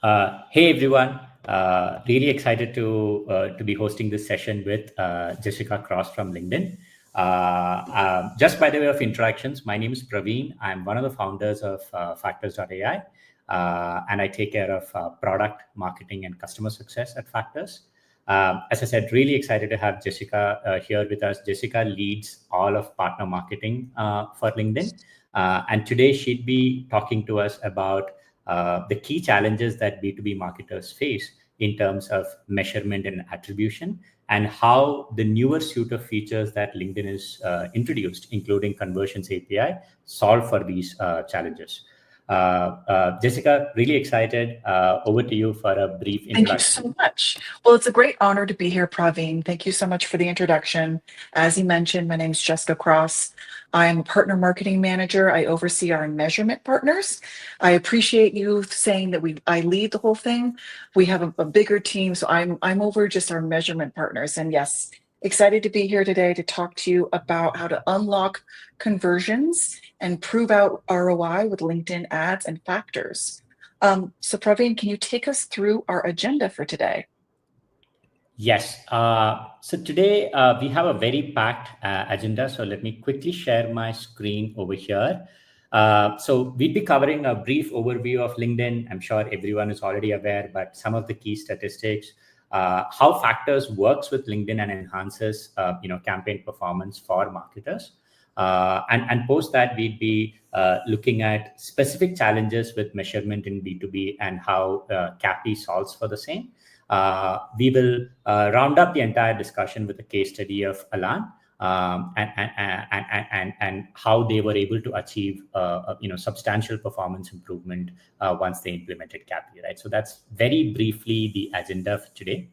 Hey everyone, really excited to be hosting this session with Jessica Cross from LinkedIn. Just by the way of introductions, my name is Praveen. I'm one of the founders of Factors.ai, and I take care of product marketing and customer success at Factors. As I said, really excited to have Jessica here with us. Jessica leads all of partner marketing for LinkedIn, and today she'd be talking to us about the key challenges that B2B marketers face in terms of measurement and attribution, and how the newer suite of features that LinkedIn has introduced, including Conversions API, solve for these challenges. Jessica, really excited. Over to you for a brief introduction. Thank you so much. Well, it's a great honor to be here, Praveen. Thank you so much for the introduction. As you mentioned, my name is Jessica Cross. I'm a partner marketing manager. I oversee our measurement partners. I appreciate you saying that I lead the whole thing. We have a bigger team, so I'm over just our measurement partners. And yes, excited to be here today to talk to you about how to unlock conversions and prove out ROI with LinkedIn ads and factors. So Praveen, can you take us through our agenda for today? Yes. So today we have a very packed agenda. So let me quickly share my screen over here. So we'll be covering a brief overview of LinkedIn. I'm sure everyone is already aware, but some of the key statistics, how Factors works with LinkedIn and enhances, campaign performance for marketers. And post that, we'd be looking at specific challenges with measurement in B2B and how CAPI solves for the same. We will round up the entire discussion with a case study of Alan and how they were able to achieve substantial performance improvement once they implemented CAPI. Right. So that's very briefly the agenda for today.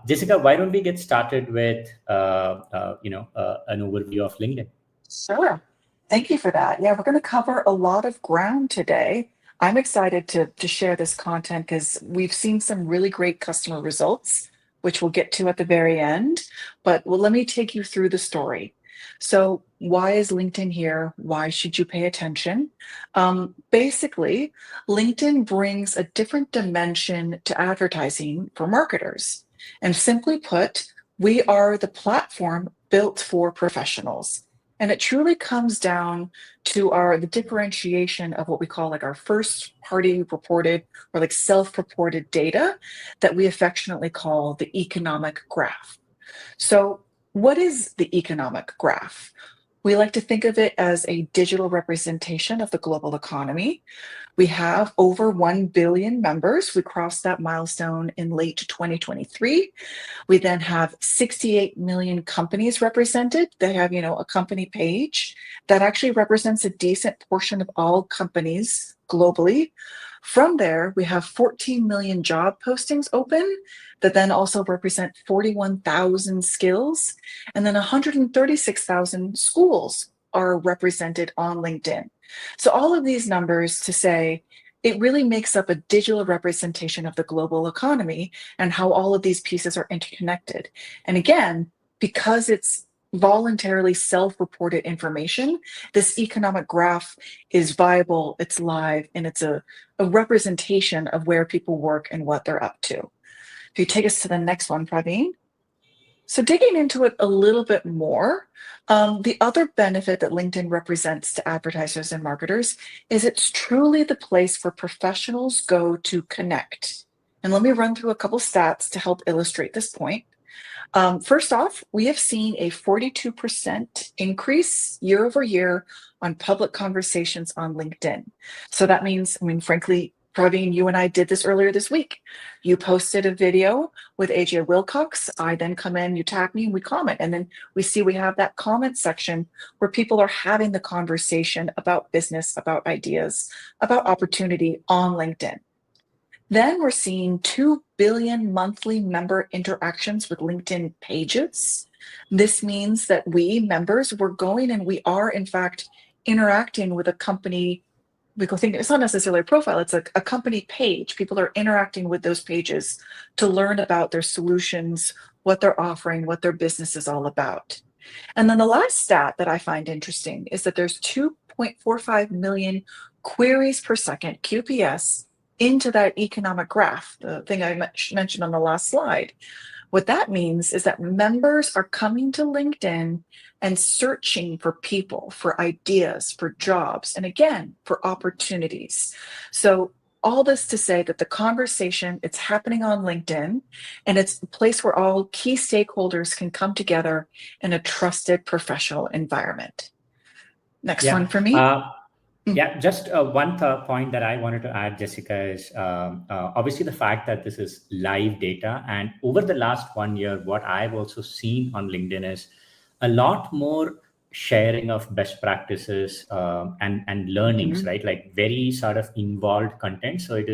Jessica, why don't we get started with an overview of LinkedIn? Sure. Thank you for that. Yeah, we're going to cover a lot of ground today. I'm excited to share this content because we've seen some really great customer results, which we'll get to at the very end. But let me take you through the story. So why is LinkedIn here? Why should you pay attention? Basically, LinkedIn brings a different dimension to advertising for marketers. And simply put, we are the platform built for professionals. And it truly comes down to the differentiation of what we call like our first party reported or like self-reported data that we affectionately call the economic graph. So what is the economic graph? We like to think of it as a digital representation of the global economy. We have over 1 billion members. We crossed that milestone in late 2023. We then have 68 million companies represented. They have, a company page that actually represents a decent portion of all companies globally. From there, we have 14 million job postings open that then also represent 41,000 skills. And then 136,000 schools are represented on LinkedIn. So all of these numbers to say, it really makes up a digital representation of the global economy and how all of these pieces are interconnected. And again, because it's voluntarily self-reported information, this economic graph is viable, it's live, and it's a representation of where people work and what they're up to. If you take us to the next one, Praveen. So digging into it a little bit more, the other benefit that LinkedIn represents to advertisers and marketers is it's truly the place where professionals go to connect. And let me run through a couple stats to help illustrate this point. First off, we have seen a 42% increase year over year on public conversations on LinkedIn. So that means, frankly, Praveen, you and I did this earlier this week. You posted a video with AJ Wilcox. I then come in, you tag me, and we comment. And then we see we have that comment section where people are having the conversation about business, about ideas, about opportunity on LinkedIn. Then we're seeing 2 billion monthly member interactions with LinkedIn pages. This means that we members, we're going and we are in fact interacting with a company. We go think it's not necessarily a profile, it's a company page. People are interacting with those pages to learn about their solutions, what they're offering, what their business is all about. And then the last stat that I find interesting is that there's 2.45 million queries per second, QPS, into that economic graph, the thing I mentioned on the last slide. What that means is that members are coming to LinkedIn and searching for people, for ideas, for jobs, and again, for opportunities. So all this to say that the conversation, it's happening on LinkedIn, and it's a place where all key stakeholders can come together in a trusted professional environment. Next one Yeah. for me. Yeah, just one point that I wanted to add, Jessica, is obviously the fact that this is live data. And over the last 1 year, what I've also seen on LinkedIn is a lot more sharing of best practices and learnings, Mhm. right? Like very sort of involved content. So it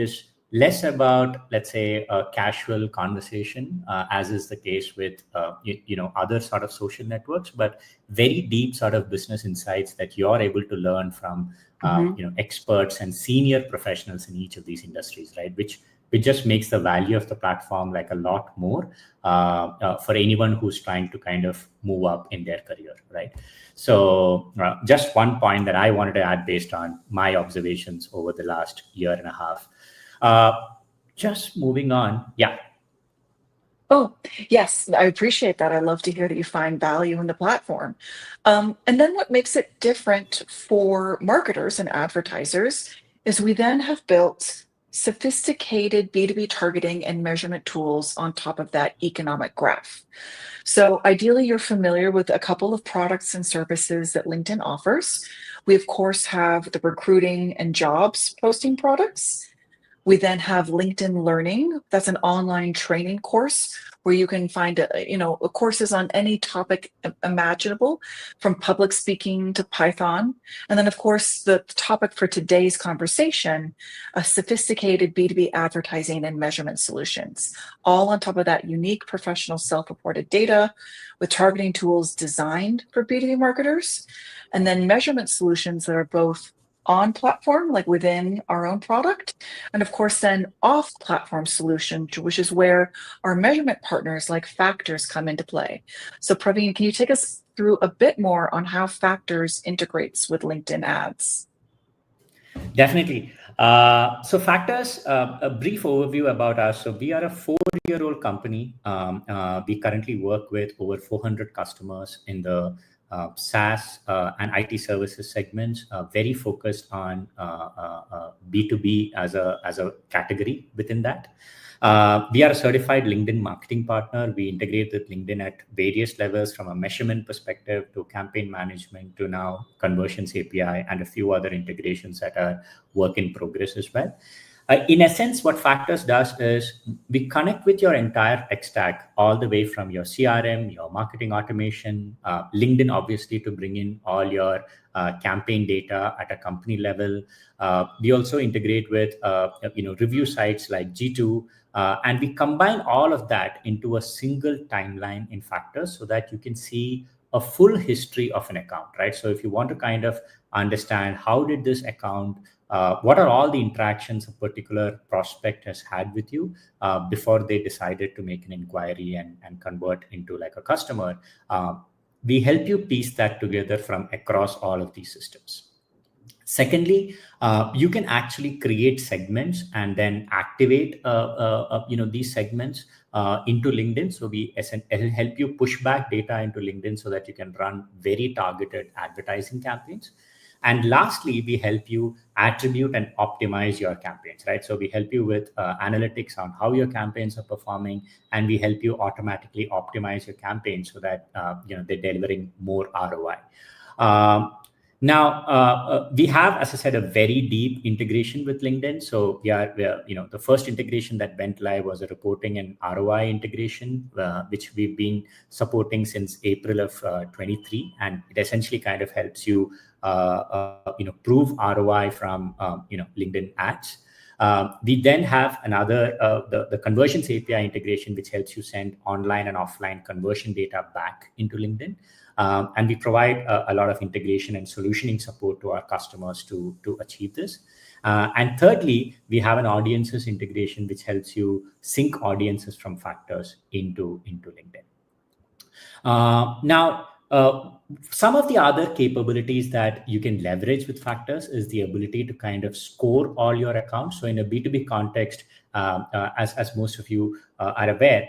is less about, let's say, a casual conversation, as is the case with other sort of social networks, but very deep sort of business insights that you're able to learn from Mhm. experts and senior professionals in each of these industries, right? Which just makes the value of the platform like a lot more for anyone who's trying to kind of move up in their career, right? So just one point that I wanted to add based on my observations over the last year and a half. uh, just moving on. Yeah. Oh, yes, I appreciate that. I love to hear that you find value in the platform. And then what makes it different for marketers and advertisers is we then have built sophisticated B2B targeting and measurement tools on top of that economic graph. So ideally, you're familiar with a couple of products and services that LinkedIn offers. We, of course, have the recruiting and jobs posting products. We then have LinkedIn Learning. That's an online training course where you can find courses on any topic imaginable, from public speaking to Python. And then, of course, the topic for today's conversation, sophisticated B2B advertising and measurement solutions, all on top of that unique professional self-reported data with targeting tools designed for B2B marketers, and then measurement solutions that are both on platform, like within our own product, and of course, then off platform solution, which is where our measurement partners like Factors come into play. So, Praveen, can you take us through a bit more on how Factors integrates with LinkedIn ads? Definitely. So Factors, a brief overview about us. So we are a 4-year-old company. We currently work with over 400 customers in the SaaS and IT services segments, very focused on B2B as a category within that. We are a certified LinkedIn marketing partner. We integrate with LinkedIn at various levels, from a measurement perspective to campaign management to now conversions API and a few other integrations that are work in progress as well. In essence, what Factors does is we connect with your entire tech stack, all the way from your CRM, your marketing automation, LinkedIn, obviously, to bring in all your campaign data at a company level. We also integrate with review sites like G2, and we combine all of that into a single timeline in Factors so that you can see a full history of an account, right? So if you want to kind of understand how did this account, what are all the interactions a particular prospect has had with you before they decided to make an inquiry and convert into like a customer, we help you piece that together from across all of these systems. Secondly, you can actually create segments and then activate these segments into LinkedIn. So we help you push back data into LinkedIn so that you can run very targeted advertising campaigns. And lastly, we help you attribute and optimize your campaigns, right? So we help you with analytics on how your campaigns are performing, and we help you automatically optimize your campaigns so that they're delivering more ROI. Now, we have, as I said, a very deep integration with LinkedIn. So the first integration that went live was a reporting and ROI integration, which we've been supporting since April of 23, and it essentially kind of helps you, prove ROI from LinkedIn ads. We then have another, the conversions API integration, which helps you send online and offline conversion data back into LinkedIn. And we provide a lot of integration and solutioning support to our customers to achieve this. And thirdly, we have an audiences integration, which helps you sync audiences from Factors into LinkedIn. Now, Some of the other capabilities that you can leverage with Factors is the ability to kind of score all your accounts. So in a B2B context, as most of you are aware,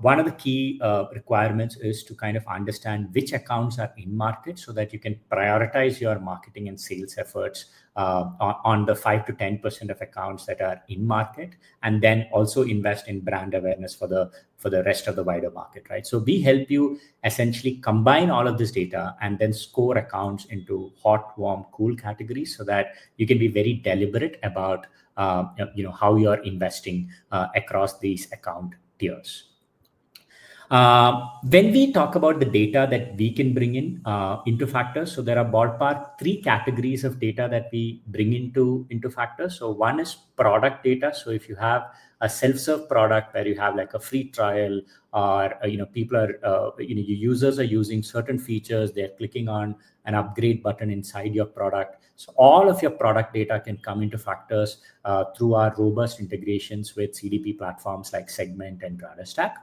one of the key requirements is to kind of understand which accounts are in market so that you can prioritize your marketing and sales efforts on the 5 to 10% of accounts that are in market, and then also invest in brand awareness for the rest of the wider market, right? So we help you essentially combine all of this data and then score accounts into hot, warm, cool categories so that you can be very deliberate about how you're investing across these account tiers. When we talk about the data that we can bring in into Factors, so there are ballpark 3 categories of data that we bring into Factors. So one is product data. So if you have a self-serve product where you have like a free trial, or people are your users are using certain features, they're clicking on an upgrade button inside your product. So all of your product data can come into Factors through our robust integrations with CDP platforms like Segment and Rudderstack.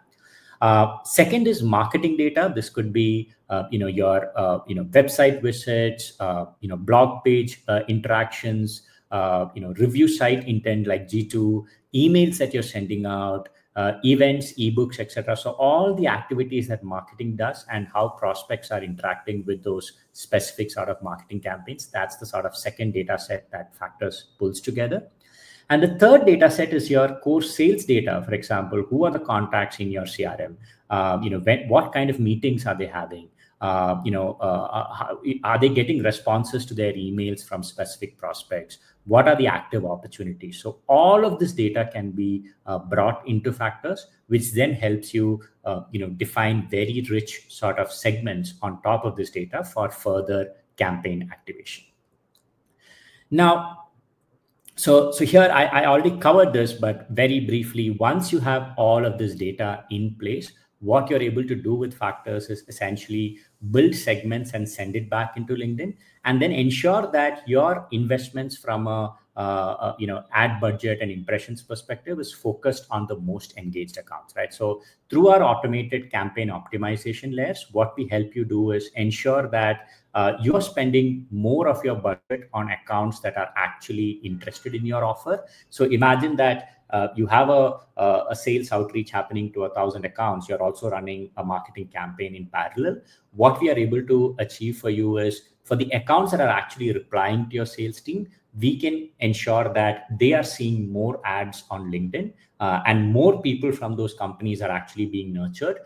Second is marketing data. This could be your website visits, blog page interactions, review site intent like G2, emails that you're sending out, events, ebooks, etc. So all the activities that marketing does and how prospects are interacting with those specific sort of marketing campaigns. That's the sort of second data set that Factors pulls together. And the third data set is your core sales data. For example, who are the contacts in your CRM? What kind of meetings are they having? Are they getting responses to their emails from specific prospects? What are the active opportunities? So all of this data can be brought into Factors, which then helps you, define very rich sort of segments on top of this data for further campaign activation. Now, so here I already covered this, but very briefly, once you have all of this data in place, what you're able to do with Factors is essentially build segments and send it back into LinkedIn, and then ensure that your investments from a ad budget and impressions perspective is focused on the most engaged accounts, right? So through our automated campaign optimization layers, what we help you do is ensure that you're spending more of your budget on accounts that are actually interested in your offer. So imagine that you have a sales outreach happening to 1,000 accounts. You're also running a marketing campaign in parallel. What we are able to achieve for you is, for the accounts that are actually replying to your sales team, we can ensure that they are seeing more ads on LinkedIn, and more people from those companies are actually being nurtured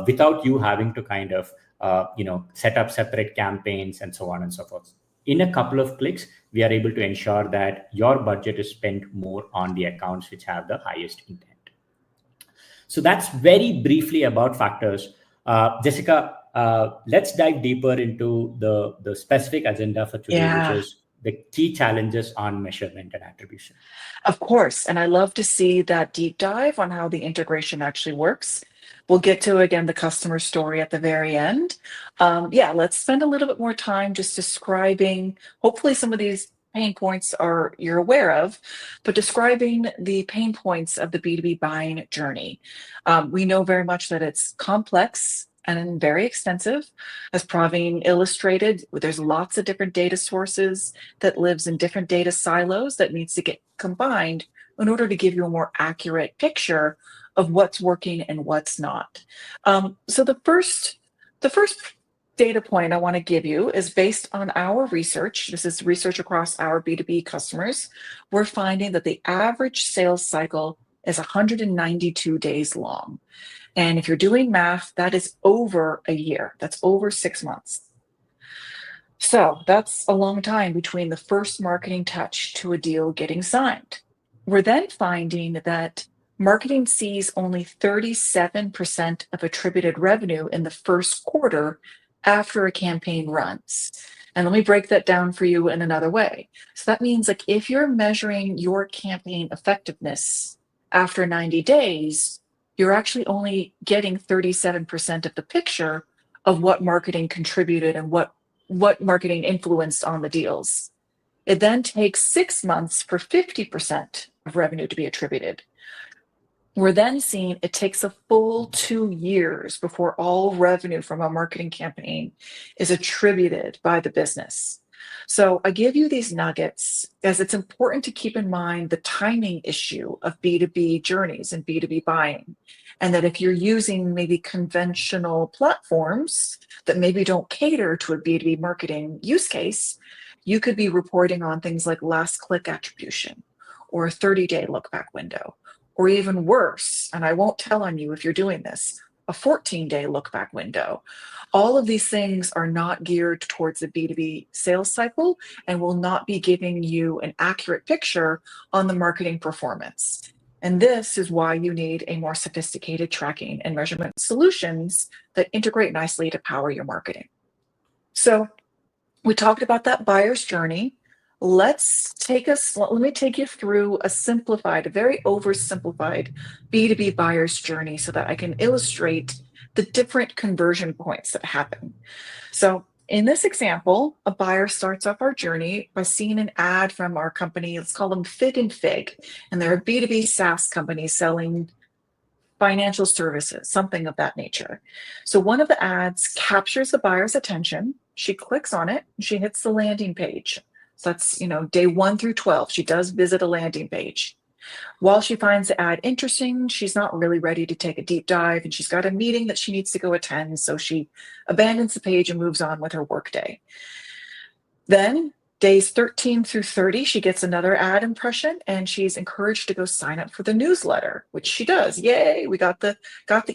without you having to kind of set up separate campaigns and so on and so forth. In a couple of clicks, we are able to ensure that your budget is spent more on the accounts which have the highest intent. So that's very briefly about Factors. Jessica, let's dive deeper into the specific agenda for today, Yeah. which is the key challenges on measurement and attribution. Of course. And I love to see that deep dive on how the integration actually works. We'll get to, again, the customer story at the very end. Let's spend a little bit more time just describing, hopefully some of these pain points you're aware of, but describing the pain points of the B2B buying journey. We know very much that it's complex and very extensive. As Praveen illustrated, there's lots of different data sources that lives in different data silos that needs to get combined in order to give you a more accurate picture of what's working and what's not. So the first data point I want to give you is based on our research. This is research across our B2B customers. We're finding that the average sales cycle is 192 days long. And if you're doing math, that is over a year. That's over 6 months. So that's a long time between the first marketing touch to a deal getting signed. We're then finding that marketing sees only 37% of attributed revenue in the first quarter after a campaign runs. And let me break that down for you in another way. So that means, like, if you're measuring your campaign effectiveness after 90 days, you're actually only getting 37% of the picture of what marketing contributed and what marketing influenced on the deals. It then takes 6 months for 50% of revenue to be attributed. We're then seeing it takes a full 2 years before all revenue from a marketing campaign is attributed by the business. So I give you these nuggets as it's important to keep in mind the timing issue of B2B journeys and B2B buying. And that if you're using maybe conventional platforms that maybe don't cater to a B2B marketing use case, you could be reporting on things like last click attribution or a 30-day look back window, or even worse, and I won't tell on you if you're doing this, a 14-day look back window. All of these things are not geared towards the B2B sales cycle and will not be giving you an accurate picture on the marketing performance. And this is why you need a more sophisticated tracking and measurement solutions that integrate nicely to power your marketing. So we talked about that buyer's journey. Let me take you through a simplified, a very oversimplified B2B buyer's journey so that I can illustrate the different conversion points that happen. So in this example, a buyer starts off our journey by seeing an ad from our company. Let's call them Fit and Fig. And they're a B2B SaaS company selling financial services, something of that nature. So one of the ads captures the buyer's attention. She clicks on it, and she hits the landing page. So that's, day 1 through 12. She does visit a landing page. While she finds the ad interesting, she's not really ready to take a deep dive, and she's got a meeting that she needs to go attend. So she abandons the page and moves on with her workday. Then days 13 through 30, she gets another ad impression, and she's encouraged to go sign up for the newsletter, which she does. Yay, we got the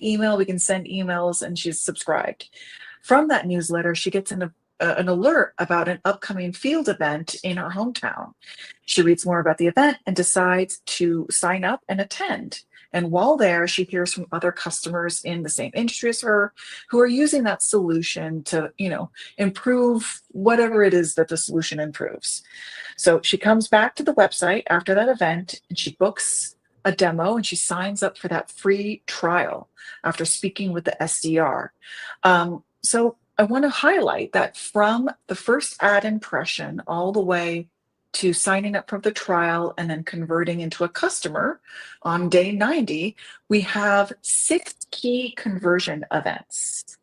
email, we can send emails, and she's subscribed. From that newsletter, she gets an alert about an upcoming field event in her hometown. She reads more about the event and decides to sign up and attend. And while there, she hears from other customers in the same industry as her who are using that solution to, improve whatever it is that the solution improves. So she comes back to the website after that event and she books a demo and she signs up for that free trial after speaking with the SDR. So I want to highlight that from the first ad impression all the way to signing up for the trial and then converting into a customer on day 90, we have 6 key conversion events,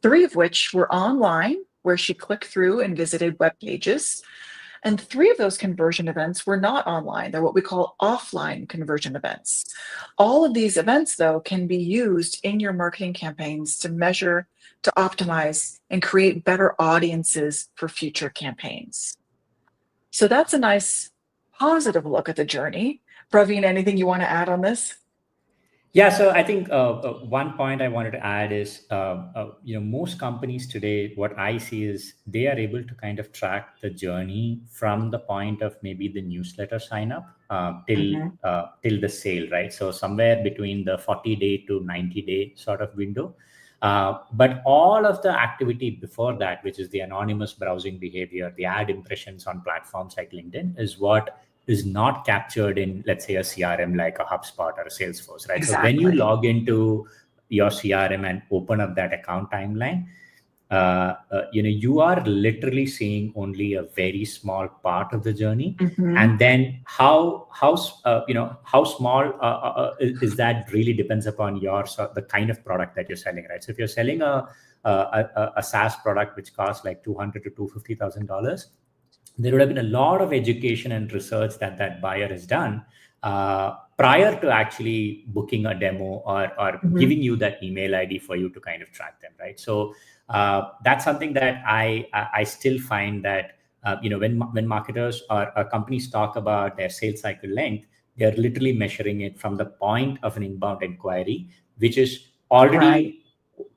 3 of which were online, where she clicked through and visited web pages. And 3 of those conversion events were not online. They're what we call offline conversion events. All of these events, though, can be used in your marketing campaigns to measure, to optimize, and create better audiences for future campaigns. So that's a nice positive look at the journey. Praveen, anything you want to add on this? Yeah, so I think one point I wanted to add is, most companies today, what I see is they are able to kind of track the journey from the point of maybe the newsletter sign up till the sale, right? So somewhere between the 40-day to 90-day sort of window. But all of the activity before that, which is the anonymous browsing behavior, the ad impressions on platforms like LinkedIn, is what is not captured in, let's say, a CRM like a HubSpot or a Salesforce, right? Exactly. So when you log into your CRM and open up that account timeline, you are literally seeing only a very small part of the journey, and then how small is that really depends upon the kind of product that you're selling, right? So if you're selling a SaaS product which costs like $200,000 to $250,000, there would have been a lot of education and research that buyer has done prior to actually booking a demo or giving you that email ID for you to kind of track them, right? So that's something that I still find that when marketers or companies talk about their sales cycle length, they're literally measuring it from the point of an inbound inquiry, which is already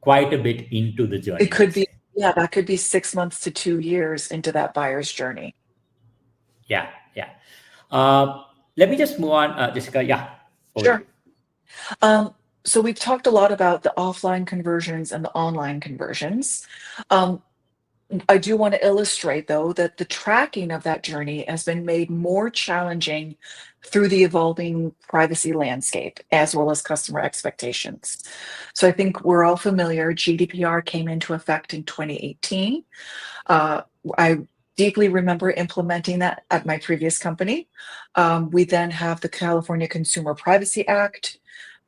quite a bit into the journey. It could be, that could be 6 months to 2 years into that buyer's journey. Yeah. Let me just move on, Jessica. Yeah. Sure. So we've talked a lot about the offline conversions and the online conversions. I do want to illustrate, though, that the tracking of that journey has been made more challenging through the evolving privacy landscape as well as customer expectations. So I think we're all familiar. GDPR came into effect in 2018. I deeply remember implementing that at my previous company. We then have the California Consumer Privacy Act.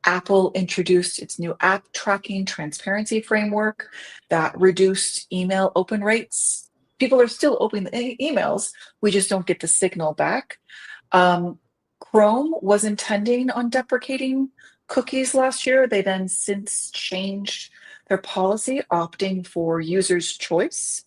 Apple introduced its new app tracking transparency framework that reduced email open rates. People are still opening the emails, we just don't get the signal back. Chrome was intending on deprecating cookies last year. They then since changed their policy, opting for users' choice.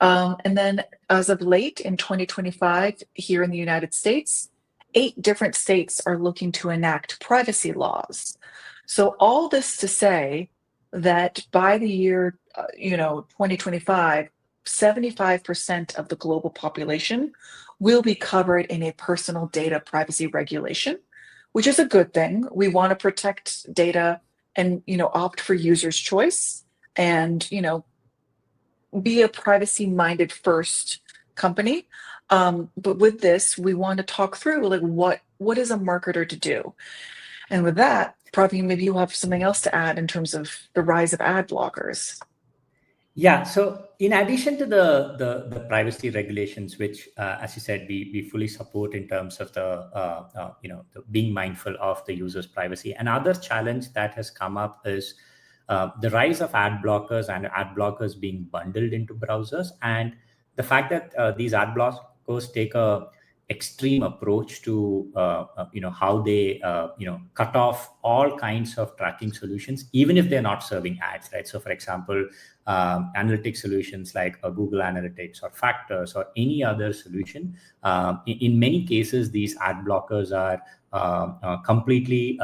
And then as of late in 2025, here in the United States, 8 different states are looking to enact privacy laws. So all this to say that by the year, 2025, 75% of the global population will be covered in a personal data privacy regulation, which is a good thing. We want to protect data and, opt for users' choice and, be a privacy minded first company. But with this, we want to talk through like what is a marketer to do? And with that, Praveen, maybe you have something else to add in terms of the rise of ad blockers. Yeah. So in addition to the privacy regulations, which, as you said, we fully support in terms of the being mindful of the user's privacy, another challenge that has come up is the rise of ad blockers and ad blockers being bundled into browsers, and the fact that these ad blockers take a extreme approach to how they cut off all kinds of tracking solutions, even if they're not serving ads, right? So for example, analytics solutions like Google Analytics or Factors or any other solution, in many cases these ad blockers are completely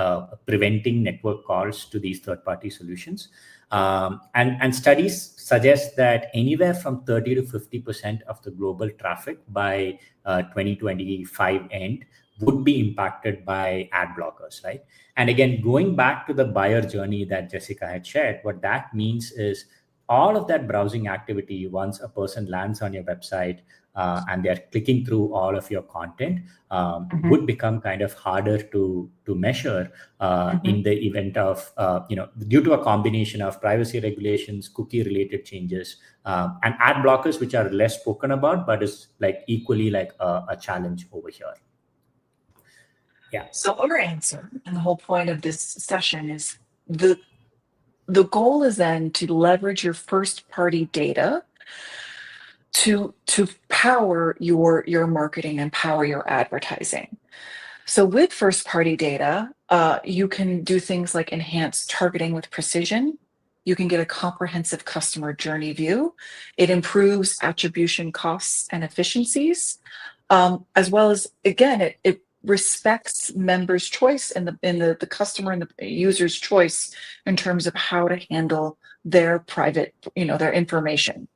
preventing network calls to these third-party solutions. And studies suggest that anywhere from 30 to 50% of the global traffic by 2025 end would be impacted by ad blockers, right? And again, going back to the buyer journey that Jessica had shared, what that means is all of that browsing activity, once a person lands on your website and they're clicking through all of your content, would become kind of harder to measure in the event of, due to a combination of privacy regulations, cookie related changes, and ad blockers, which are less spoken about, but is like equally like a challenge over here. Yeah. So our answer and the whole point of this session is the goal is then to leverage your first party data to power your marketing and power your advertising. So with first party data, you can do things like enhance targeting with precision. You can get a comprehensive customer journey view. It improves attribution costs and efficiencies, as well as, again, it respects members' choice and the customer and the user's choice in terms of how to handle their private, their information.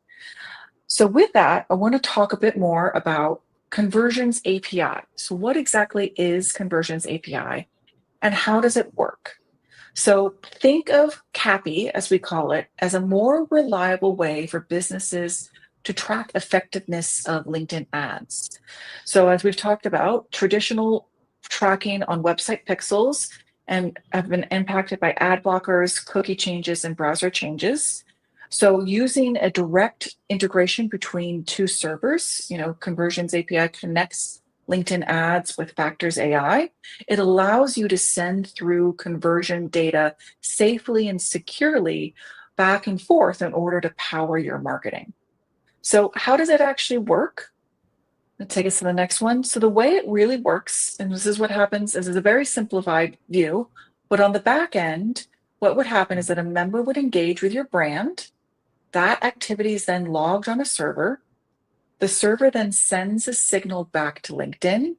So with that, I want to talk a bit more about Conversions API. So what exactly is Conversions API and how does it work? So think of CAPI, as we call it, as a more reliable way for businesses to track effectiveness of LinkedIn ads. So as we've talked about, traditional tracking on website pixels and have been impacted by ad blockers, cookie changes, and browser changes. So using a direct integration between two servers, Conversions API connects LinkedIn ads with Factors AI. It allows you to send through conversion data safely and securely back and forth in order to power your marketing. So how does it actually work? Let's take us to the next one. So the way it really works, and this is what happens, this is a very simplified view, but on the back end, what would happen is that a member would engage with your brand. That activity is then logged on a server. The server then sends a signal back to LinkedIn.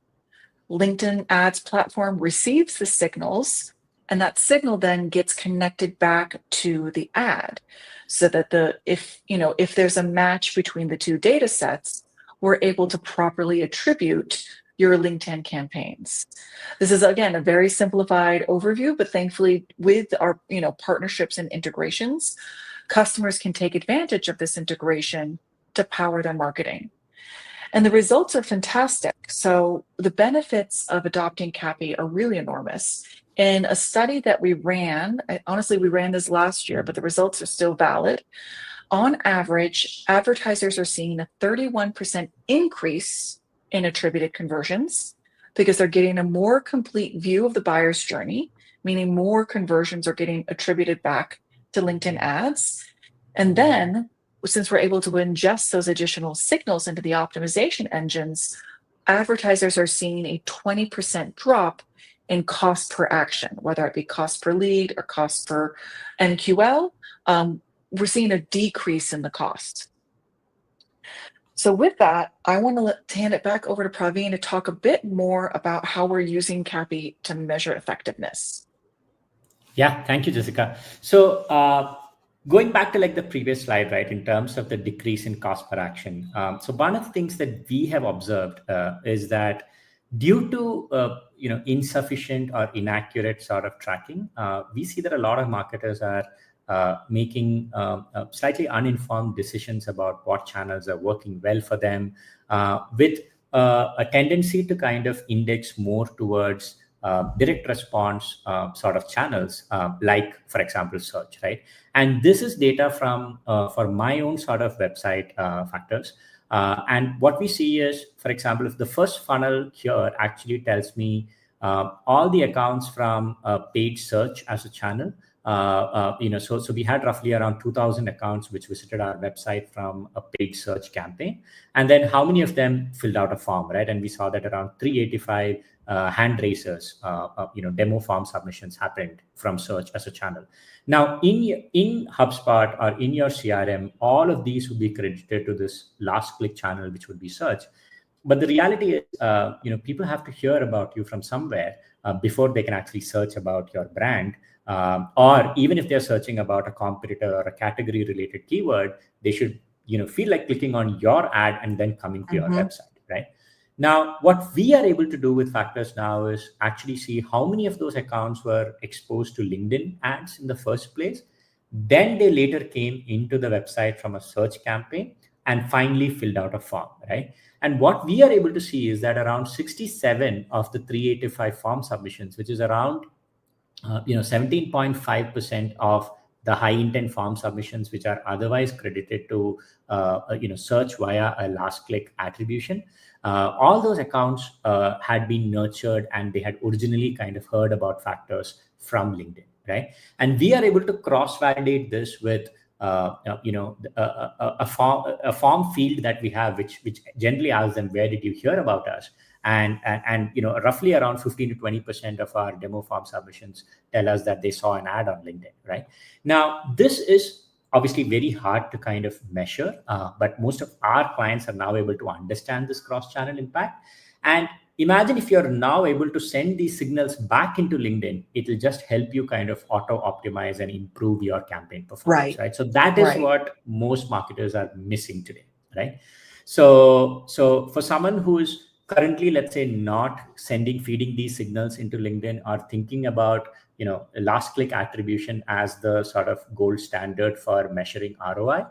LinkedIn ads platform receives the signals, and that signal then gets connected back to the ad so that if there's a match between the two data sets, we're able to properly attribute your LinkedIn campaigns. This is, again, a very simplified overview, but thankfully with our partnerships and integrations, customers can take advantage of this integration to power their marketing. And the results are fantastic. So the benefits of adopting CAPI are really enormous. In a study that we ran, honestly, we ran this last year, but the results are still valid. On average, advertisers are seeing a 31% increase in attributed conversions, because they're getting a more complete view of the buyer's journey, meaning more conversions are getting attributed back to LinkedIn ads. And then, since we're able to ingest those additional signals into the optimization engines, advertisers are seeing a 20% drop in cost per action, whether it be cost per lead or cost per NQL. We're seeing a decrease in the cost. So with that, I want to hand it back over to Praveen to talk a bit more about how we're using CAPI to measure effectiveness. Yeah, thank you, Jessica. So going back to like the previous slide, right, in terms of the decrease in cost per action. So one of the things that we have observed is that due to insufficient or inaccurate sort of tracking, we see that a lot of marketers are making slightly uninformed decisions about what channels are working well for them, with a tendency to kind of index more towards direct response sort of channels, like, for example, search, right? And this is data from for my own sort of website factors. And what we see is, for example, if the first funnel here actually tells me all the accounts from paid search as a channel, so we had roughly around 2,000 accounts which visited our website from a paid search campaign, and then how many of them filled out a form, right? And we saw that around 385 hand raisers, demo form submissions happened from search as a channel. Now, in HubSpot or in your CRM, all of these would be credited to this last click channel, which would be search. But the reality is, people have to hear about you from somewhere before they can actually search about your brand. Or even if they're searching about a competitor or a category related keyword, they should, feel like clicking on your ad and then coming to your website, right? Now, what we are able to do with Factors now is actually see how many of those accounts were exposed to LinkedIn ads in the first place. Then they later came into the website from a search campaign and finally filled out a form, right? And what we are able to see is that around 67 of the 385 form submissions, which is around 17.5% of the high intent form submissions, which are otherwise credited to search via a last click attribution, all those accounts had been nurtured and they had originally kind of heard about Factors from LinkedIn, right? And we are able to cross validate this with a form field that we have, which generally asks them, where did you hear about us? And roughly around 15 to 20% of our demo form submissions tell us that they saw an ad on LinkedIn, right? Now, this is obviously very hard to kind of measure, but most of our clients are now able to understand this cross-channel impact. And imagine if you're now able to send these signals back into LinkedIn, it will just help you kind of auto-optimize and improve your campaign performance, right? So that is what most marketers are missing today, right? So for someone who is currently, let's say, not feeding these signals into LinkedIn, or thinking about last click attribution as the sort of gold standard for measuring ROI,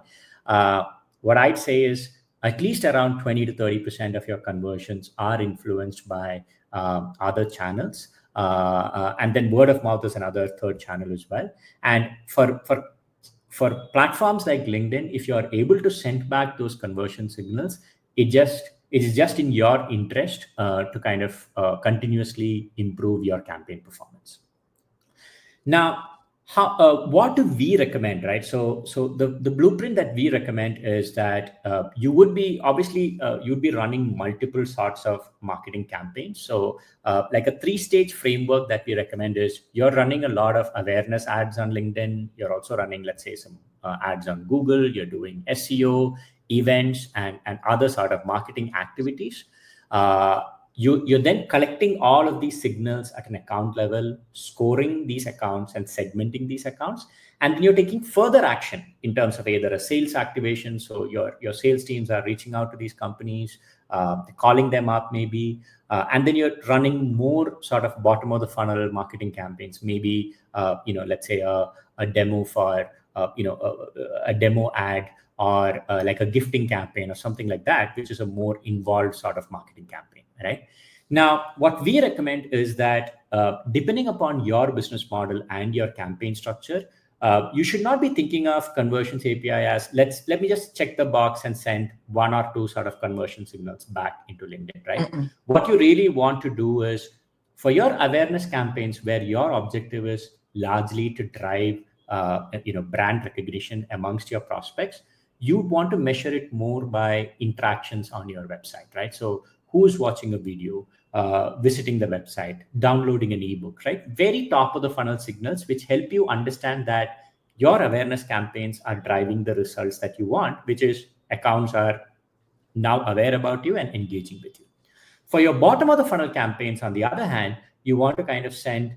what I'd say is at least around 20 to 30% of your conversions are influenced by other channels, and then word of mouth is another third channel as well. And for platforms like LinkedIn, if you are able to send back those conversion signals, it is just in your interest to kind of continuously improve your campaign performance. Now, what do we recommend, right? So the blueprint that we recommend is that you would be running multiple sorts of marketing campaigns. So like a 3-stage framework that we recommend is you're running a lot of awareness ads on LinkedIn. You're also running, let's say, some ads on Google. You're doing SEO, events, and other sort of marketing activities. You're then collecting all of these signals at an account level, scoring these accounts and segmenting these accounts. And then you're taking further action in terms of either a sales activation. So your sales teams are reaching out to these companies, calling them up maybe. And then you're running more sort of bottom of the funnel marketing campaigns, maybe, let's say a demo for, a demo ad, or like a gifting campaign or something like that, which is a more involved sort of marketing campaign, right? Now, what we recommend is that depending upon your business model and your campaign structure, you should not be thinking of conversions API as let me just check the box and send one or two sort of conversion signals back into LinkedIn, right? What you really want to do is for your awareness campaigns where your objective is largely to drive brand recognition amongst your prospects, you want to measure it more by interactions on your website, right? So who's watching a video, visiting the website, downloading an ebook, right? Very top of the funnel signals, which help you understand that your awareness campaigns are driving the results that you want, which is accounts are now aware about you and engaging with you. For your bottom of the funnel campaigns, on the other hand, you want to kind of send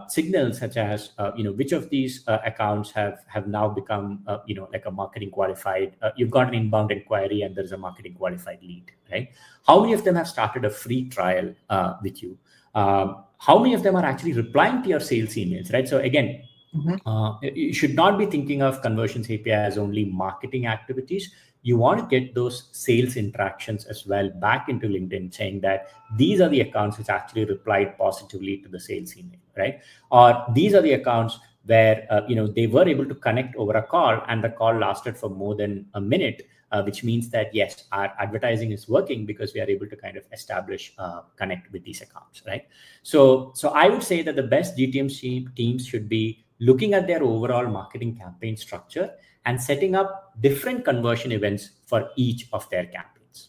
signals such as which of these accounts have now become like a marketing qualified. You've got an inbound inquiry and there's a marketing qualified lead, right? How many of them have started a free trial with you? How many of them are actually replying to your sales emails, right? So again, you should not be thinking of conversions API as only marketing activities. You want to get those sales interactions as well back into LinkedIn, saying that these are the accounts which actually replied positively to the sales email, right? Or these are the accounts where they were able to connect over a call and the call lasted for more than a minute, which means that yes, our advertising is working because we are able to kind of establish connect with these accounts, right? So I would say that the best GTM teams should be looking at their overall marketing campaign structure and setting up different conversion events for each of their campaigns.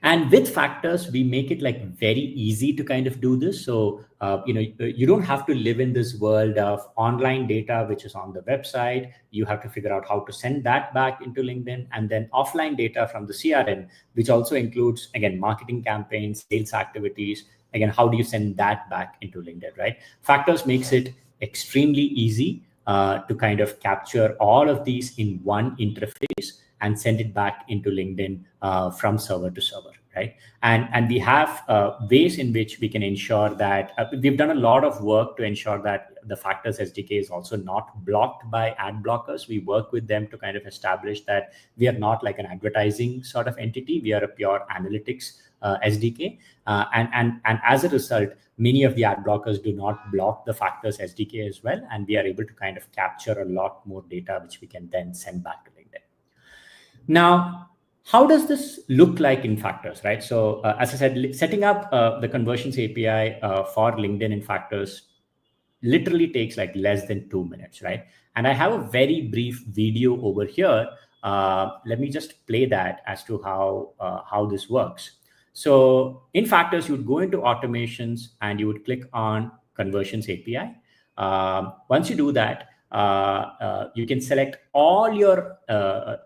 And with Factors, we make it like very easy to kind of do this. So, you don't have to live in this world of online data, which is on the website. You have to figure out how to send that back into LinkedIn, and then offline data from the CRM, which also includes, again, marketing campaigns, sales activities. Again, how do you send that back into LinkedIn, right? Factors makes it extremely easy to kind of capture all of these in one interface and send it back into LinkedIn from server to server, right? And we have ways in which we can ensure that we've done a lot of work to ensure that the Factors SDK is also not blocked by ad blockers. We work with them to kind of establish that we are not like an advertising sort of entity. We are a pure analytics SDK. And as a result, many of the ad blockers do not block the Factors SDK as well. And we are able to kind of capture a lot more data, which we can then send back to LinkedIn. Now, how does this look like in Factors, right? So as I said, setting up the conversions API for LinkedIn in Factors literally takes like less than 2 minutes, right? And I have a very brief video over here. Let me just play that as to how this works. So in Factors, you would go into automations and you would click on conversions API. Once you do that, you can select all your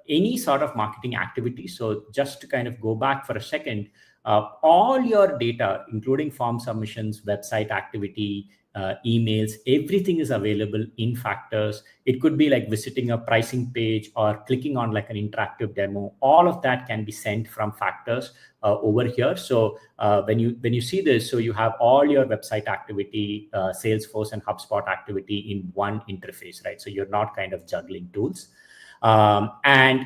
any sort of marketing activity. So just to kind of go back for a second, all your data, including form submissions, website activity, emails, everything is available in Factors. It could be like visiting a pricing page or clicking on like an interactive demo. All of that can be sent from Factors over here. So when you see this, so you have all your website activity, Salesforce and HubSpot activity in one interface, right? So you're not kind of juggling tools. And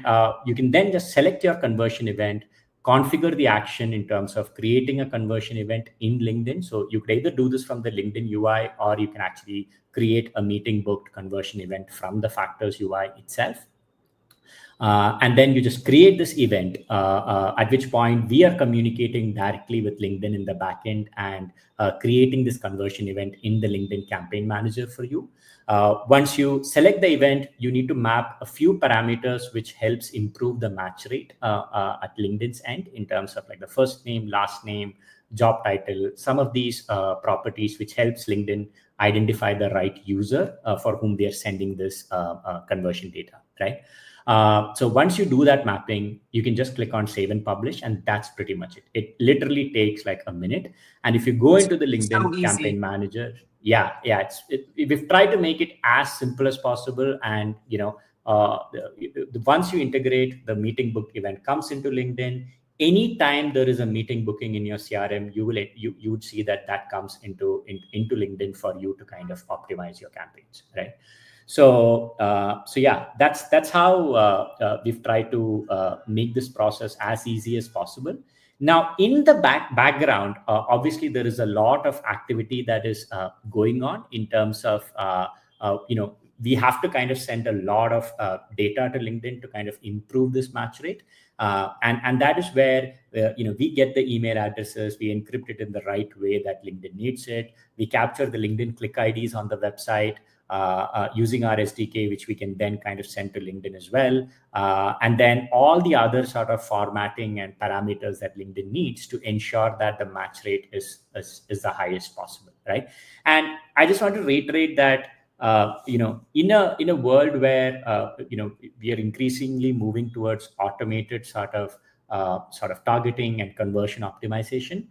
you can then just select your conversion event, configure the action in terms of creating a conversion event in LinkedIn. So you could either do this from the LinkedIn UI, or you can actually create a meeting booked conversion event from the Factors UI itself. And then you just create this event, at which point we are communicating directly with LinkedIn in the backend and creating this conversion event in the LinkedIn Campaign Manager for you. Once you select the event, you need to map a few parameters which helps improve the match rate at LinkedIn's end in terms of like the first name, last name, job title, some of these properties which helps LinkedIn identify the right user for whom they are sending this conversion data, right? So once you do that mapping, you can just click on save and publish, and that's pretty much it. It literally takes like a minute. And if you go into the LinkedIn Campaign Manager, we've tried to make it as simple as possible. And once you integrate, the meeting book event comes into LinkedIn. Anytime there is a meeting booking in your CRM, you would see that comes into LinkedIn for you to kind of optimize your campaigns, right? So that's how we've tried to make this process as easy as possible. Now, in the background, obviously there is a lot of activity that is going on in terms of we have to kind of send a lot of data to LinkedIn to kind of improve this match rate. And that is where we get the email addresses, we encrypt it in the right way that LinkedIn needs it. We capture the LinkedIn click IDs on the website using our SDK, which we can then kind of send to LinkedIn as well. And then all the other sort of formatting and parameters that LinkedIn needs to ensure that the match rate is the highest possible, right? And I just want to reiterate that in a world where we are increasingly moving towards automated sort of targeting and conversion optimization,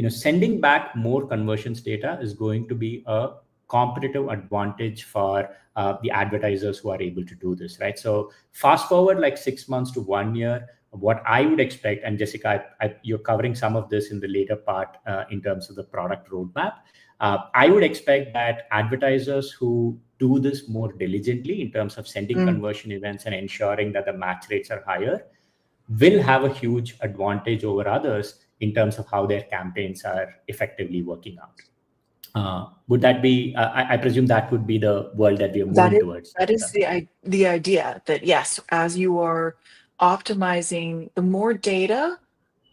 sending back more conversions data is going to be a competitive advantage for the advertisers who are able to do this, right? So fast forward like 6 months to 1 year, what I would expect, and Jessica, you're covering some of this in the later part in terms of the product roadmap. I would expect that advertisers who do this more diligently in terms of sending conversion events and ensuring that the match rates are higher will have a huge advantage over others in terms of how their campaigns are effectively working out. Would that be, I presume that would be the world that we are moving towards. That is the idea that, yes, as you are optimizing, the more data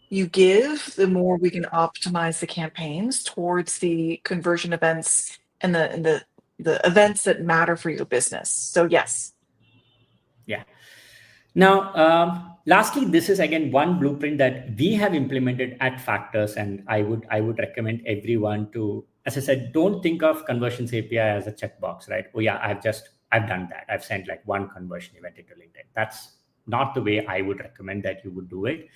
you give, the more we can optimize the campaigns towards the conversion events and the events that matter for your business. So yes. Yeah. Now, lastly, this is again one blueprint that we have implemented at Factors, and I would recommend everyone to, as I said, don't think of Conversions API as a checkbox, right? Oh yeah, I've done that. I've sent like one conversion event into LinkedIn. That's not the way I would recommend that you would do it.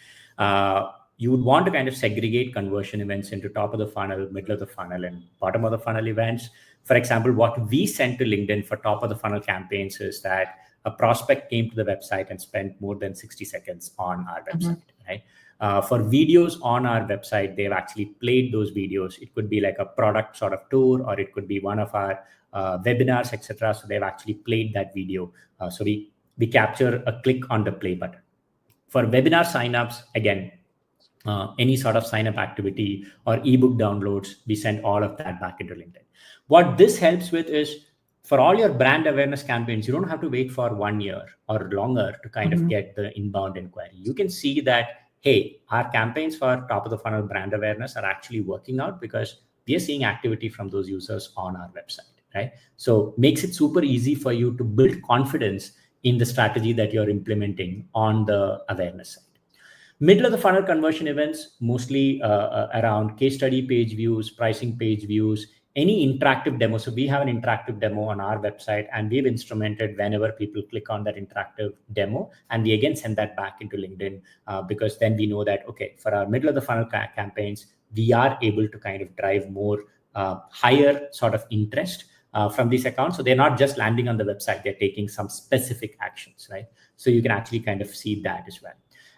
You would want to kind of segregate conversion events into top of the funnel, middle of the funnel, and bottom of the funnel events. For example, what we send to LinkedIn for top of the funnel campaigns is that a prospect came to the website and spent more than 60 seconds on our website, right? For videos on our website, they've actually played those videos. It could be like a product sort of tour, or it could be one of our webinars, etc. So they've actually played that video. So we capture a click on the play button. For webinar signups, again, any sort of sign up activity or ebook downloads, we send all of that back into LinkedIn. What this helps with is, for all your brand awareness campaigns, you don't have to wait for 1 year or longer to kind of get the inbound inquiry. You can see that, hey, our campaigns for top of the funnel brand awareness are actually working out because we are seeing activity from those users on our website, right? So makes it super easy for you to build confidence in the strategy that you're implementing on the awareness side. Middle of the funnel conversion events, mostly around case study page views, pricing page views, any interactive demo. So we have an interactive demo on our website, and we've instrumented whenever people click on that interactive demo, and we again send that back into LinkedIn because then we know that, okay, for our middle of the funnel campaigns, we are able to kind of drive more higher sort of interest from these accounts. So they're not just landing on the website, they're taking some specific actions, right? So you can actually kind of see that as well.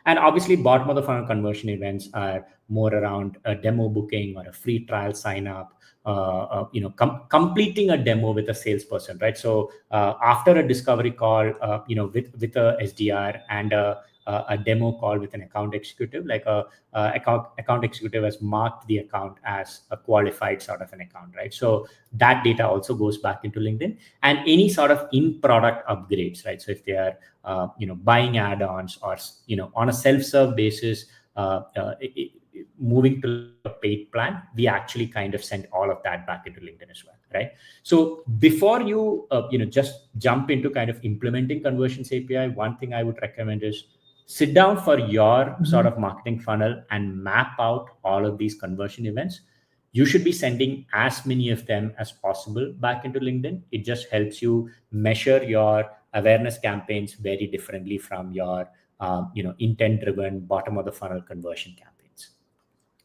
And obviously, bottom of the funnel conversion events are more around a demo booking or a free trial sign up, completing a demo with a salesperson, right? So after a discovery call, with a SDR and a demo call with an account executive, like account executive has marked the account as a qualified sort of an account, right? So that data also goes back into LinkedIn, and any sort of in-product upgrades, right? So if they are buying add-ons or on a self-serve basis, moving to a paid plan, we actually kind of send all of that back into LinkedIn as well, right? So before you just jump into kind of implementing Conversions API, one thing I would recommend is sit down for your sort of marketing funnel and map out all of these conversion events. You should be sending as many of them as possible back into LinkedIn. It just helps you measure your awareness campaigns very differently from your intent-driven bottom of the funnel conversion campaigns.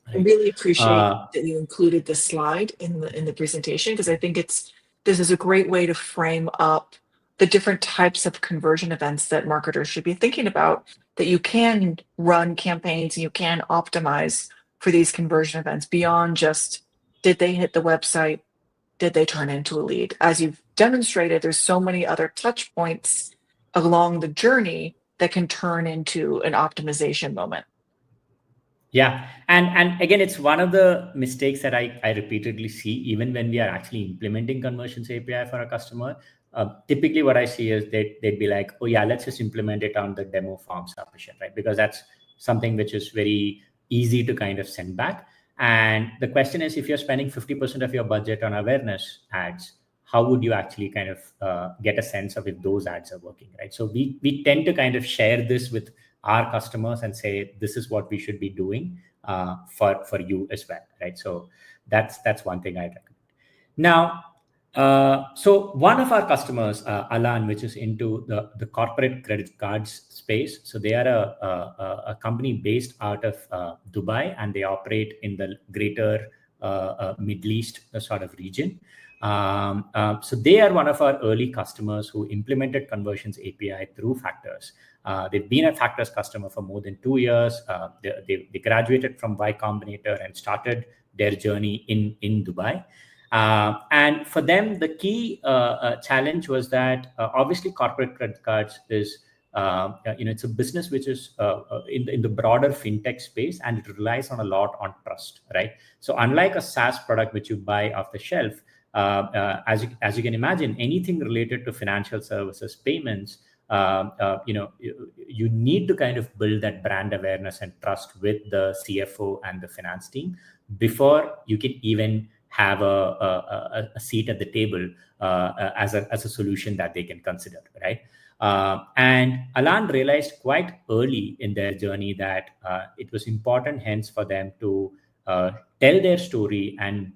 Right? I really appreciate that you included this slide in the presentation, because I think this is a great way to frame up the different types of conversion events that marketers should be thinking about, that you can run campaigns and you can optimize for these conversion events beyond just, did they hit the website? Did they turn into a lead? As you've demonstrated, there's so many other touch points along the journey that can turn into an optimization moment. Yeah. And again, it's one of the mistakes that I repeatedly see, even when we are actually implementing Conversions API for a customer. typically what I see is they'd be like, oh yeah, let's just implement it on the demo form submission, right? Because that's something which is very easy to kind of send back. And the question is, if you're spending 50% of your budget on awareness ads, how would you actually kind of get a sense of if those ads are working, right? So we tend to kind of share this with our customers and say, this is what we should be doing for you as well, right? So that's one thing I'd recommend. Now, so one of our customers, Alan, which is into the corporate credit cards space. So they are a company based out of Dubai, and they operate in the greater Middle East sort of region. So they are one of our early customers who implemented Conversions API through Factors. They've been a Factors customer for more than 2 years. They graduated from Y Combinator and started their journey in Dubai. And for them, the key challenge was that obviously corporate credit cards is it's a business which is in the broader fintech space, and it relies on a lot on trust, right? So unlike a SaaS product which you buy off the shelf, as you can imagine, anything related to financial services, payments, you need to kind of build that brand awareness and trust with the CFO and the finance team before you can even have a seat at the table as a solution that they can consider, right? And Alan realized quite early in their journey that it was important, hence, for them to tell their story and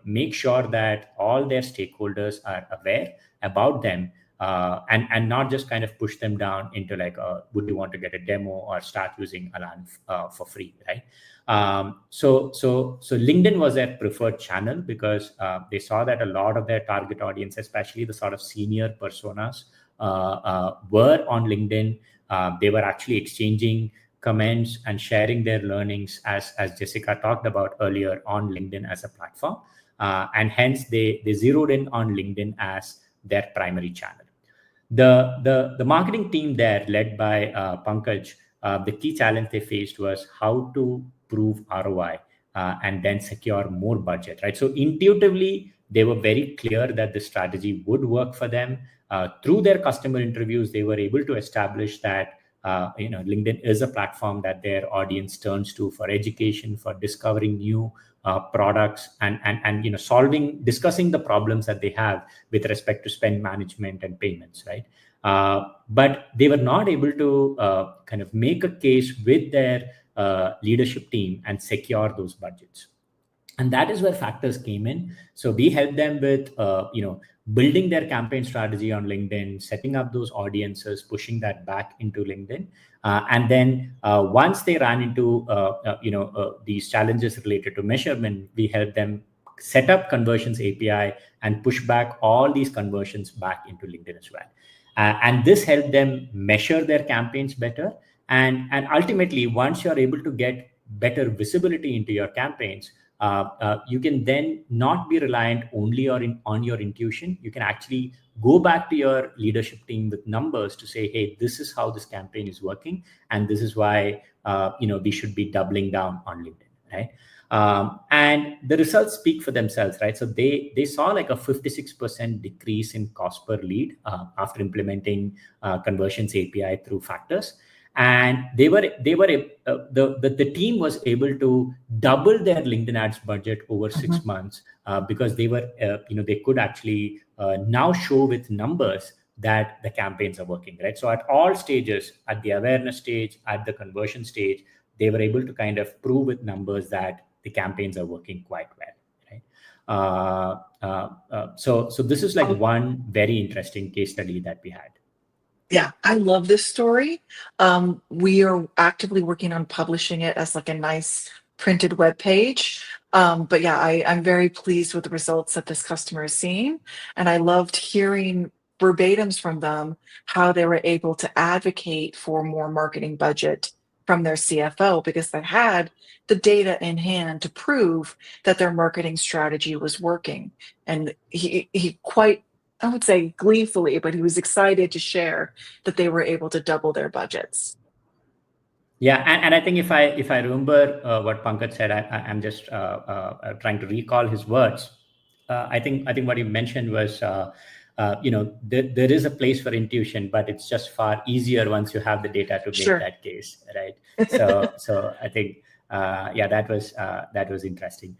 make sure that all their stakeholders are aware about them, and not just kind of push them down into like, would you want to get a demo or start using Alan for free, right? So LinkedIn was their preferred channel because they saw that a lot of their target audience, especially the sort of senior personas, were on LinkedIn. They were actually exchanging comments and sharing their learnings, as Jessica talked about earlier, on LinkedIn as a platform. And hence they zeroed in on LinkedIn as their primary channel. The marketing team there, led by Pankaj, the key challenge they faced was how to prove ROI and then secure more budget, right? So intuitively, they were very clear that the strategy would work for them. Through their customer interviews, they were able to establish that LinkedIn is a platform that their audience turns to for education, for discovering new products, and discussing the problems that they have with respect to spend management and payments, right? But they were not able to kind of make a case with their leadership team and secure those budgets. And that is where Factors came in. So we helped them with building their campaign strategy on LinkedIn, setting up those audiences, pushing that back into LinkedIn. And then once they ran into these challenges related to measurement, we helped them set up Conversions API and push back all these conversions back into LinkedIn as well. And this helped them measure their campaigns better. And ultimately, once you're able to get better visibility into your campaigns, you can then not be reliant only on your intuition. You can actually go back to your leadership team with numbers to say, hey, this is how this campaign is working, and this is why we should be doubling down on LinkedIn, right? And the results speak for themselves, right? So they saw like a 56% decrease in cost per lead after implementing Conversions API through Factors. And the team was able to double their LinkedIn ads budget over 6 months because they were they could actually now show with numbers that the campaigns are working, right? So at all stages, at the awareness stage, at the conversion stage, they were able to kind of prove with numbers that the campaigns are working quite well, right? So this is like one very interesting case study that we had. Yeah, I love this story. We are actively working on publishing it as like a nice printed web page. But yeah, I'm very pleased with the results that this customer is seeing. And I loved hearing verbatims from them, how they were able to advocate for more marketing budget from their CFO because they had the data in hand to prove that their marketing strategy was working. And he quite, I would say gleefully, but he was excited to share that they were able to double their budgets. Yeah, and I think if I remember what Pankaj said, I'm just trying to recall his words. I think what he mentioned was there is a place for intuition, but it's just far easier once you have the data to make that case, right? So I think, that was interesting.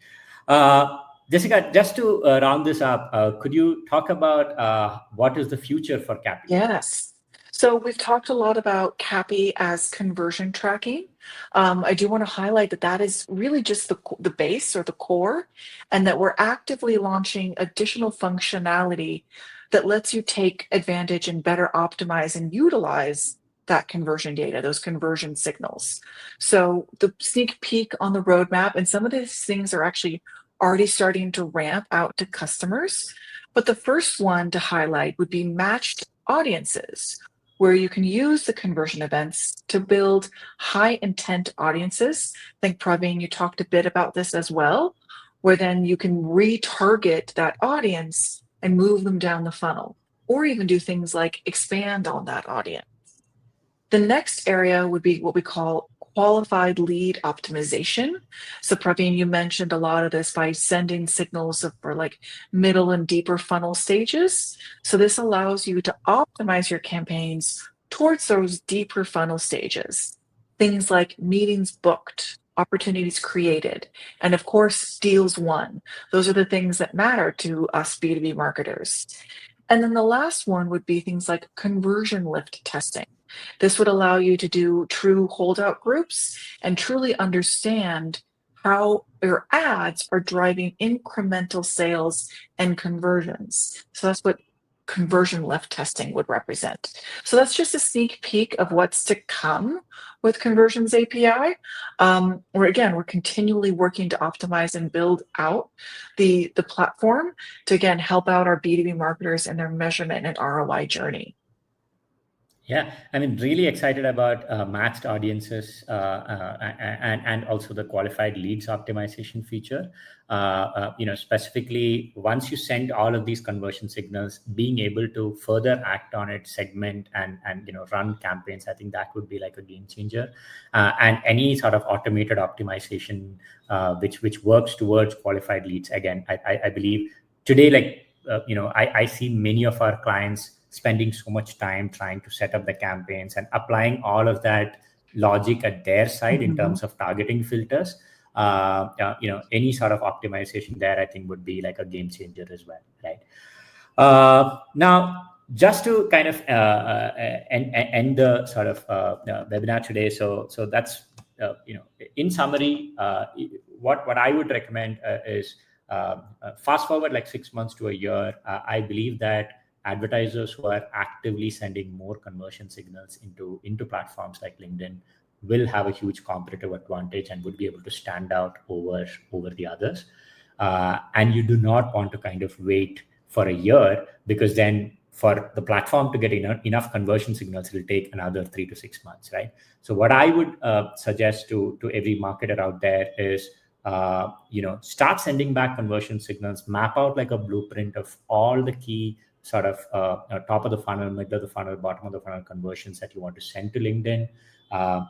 Jessica, just to round this up, could you talk about what is the future for CAPI? Yes. So we've talked a lot about CAPI as conversion tracking. I do want to highlight that that is really just the base or the core, and that we're actively launching additional functionality that lets you take advantage and better optimize and utilize that conversion data, those conversion signals. So the sneak peek on the roadmap, and some of these things are actually already starting to ramp out to customers. But the first one to highlight would be matched audiences, where you can use the conversion events to build high intent audiences. I think, Praveen, you talked a bit about this as well, where then you can retarget that audience and move them down the funnel, or even do things like expand on that audience. The next area would be what we call qualified lead optimization. So Praveen, you mentioned a lot of this by sending signals for like middle and deeper funnel stages. So this allows you to optimize your campaigns towards those deeper funnel stages. Things like meetings booked, opportunities created, and of course, deals won. Those are the things that matter to us B2B marketers. And then the last one would be things like conversion lift testing. This would allow you to do true holdout groups and truly understand how your ads are driving incremental sales and conversions. So that's what conversion lift testing would represent. So that's just a sneak peek of what's to come with Conversions API. We're continually working to optimize and build out the platform to, again, help out our B2B marketers in their measurement and ROI journey. Yeah, I mean, really excited about matched audiences and also the qualified leads optimization feature. Specifically, once you send all of these conversion signals, being able to further act on it, segment and run campaigns, I think that would be like a game changer. And any sort of automated optimization which works towards qualified leads. Again, I believe today, I see many of our clients spending so much time trying to set up the campaigns and applying all of that logic at their side in terms of targeting filters. Any sort of optimization there, I think, would be like a game changer as well, right? Now, just to kind of end the sort of webinar today. So that's in summary, what I would recommend is fast forward like 6 months to a year. I believe that advertisers who are actively sending more conversion signals into platforms like LinkedIn will have a huge competitive advantage and would be able to stand out over the others. And you do not want to kind of wait for a year, because then for the platform to get enough conversion signals, it will take another 3 to 6 months, right? So what I would suggest to every marketer out there is, start sending back conversion signals, map out like a blueprint of all the key sort of top of the funnel, middle of the funnel, bottom of the funnel conversions that you want to send to LinkedIn.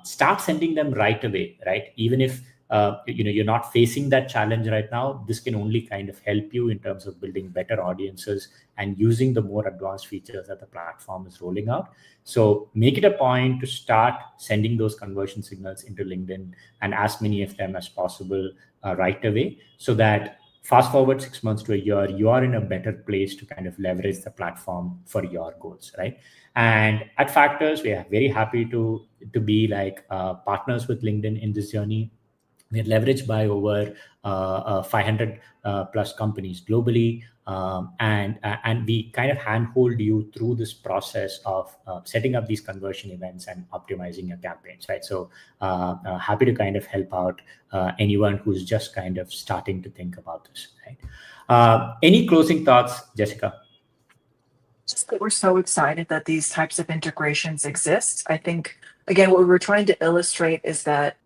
Start sending them right away, right? Even if you're not facing that challenge right now, this can only kind of help you in terms of building better audiences and using the more advanced features that the platform is rolling out. So make it a point to start sending those conversion signals into LinkedIn, and as many of them as possible right away, so that fast forward 6 months to a year, you are in a better place to kind of leverage the platform for your goals, right? And at Factors, we are very happy to be like partners with LinkedIn in this journey. We're leveraged by over 500 plus companies globally, and we kind of handhold you through this process of setting up these conversion events and optimizing your campaigns, right? So happy to kind of help out anyone who's just kind of starting to think about this, right? Any closing thoughts, Jessica? Just that we're so excited that these types of integrations exist. I think, again, what we were trying to illustrate is that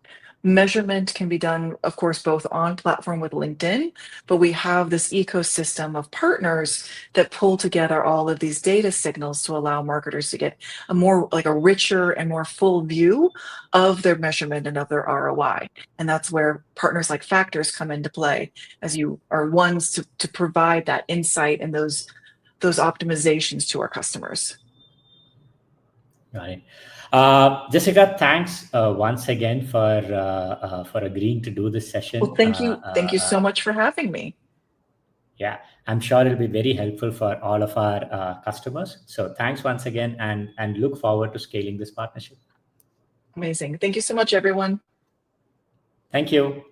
measurement can be done, of course, both on platform with LinkedIn, but we have this ecosystem of partners that pull together all of these data signals to allow marketers to get a more like a richer and more full view of their measurement and of their ROI. And that's where partners like Factors come into play, as you are ones to provide that insight and those those optimizations to our customers. Got it. Jessica, thanks once again for agreeing to do this session. Well, thank you. Thank you so much for having me. Yeah, I'm sure it'll be very helpful for all of our customers. So thanks once again, and look forward to scaling this partnership. Amazing. Thank you so much, everyone. Thank you.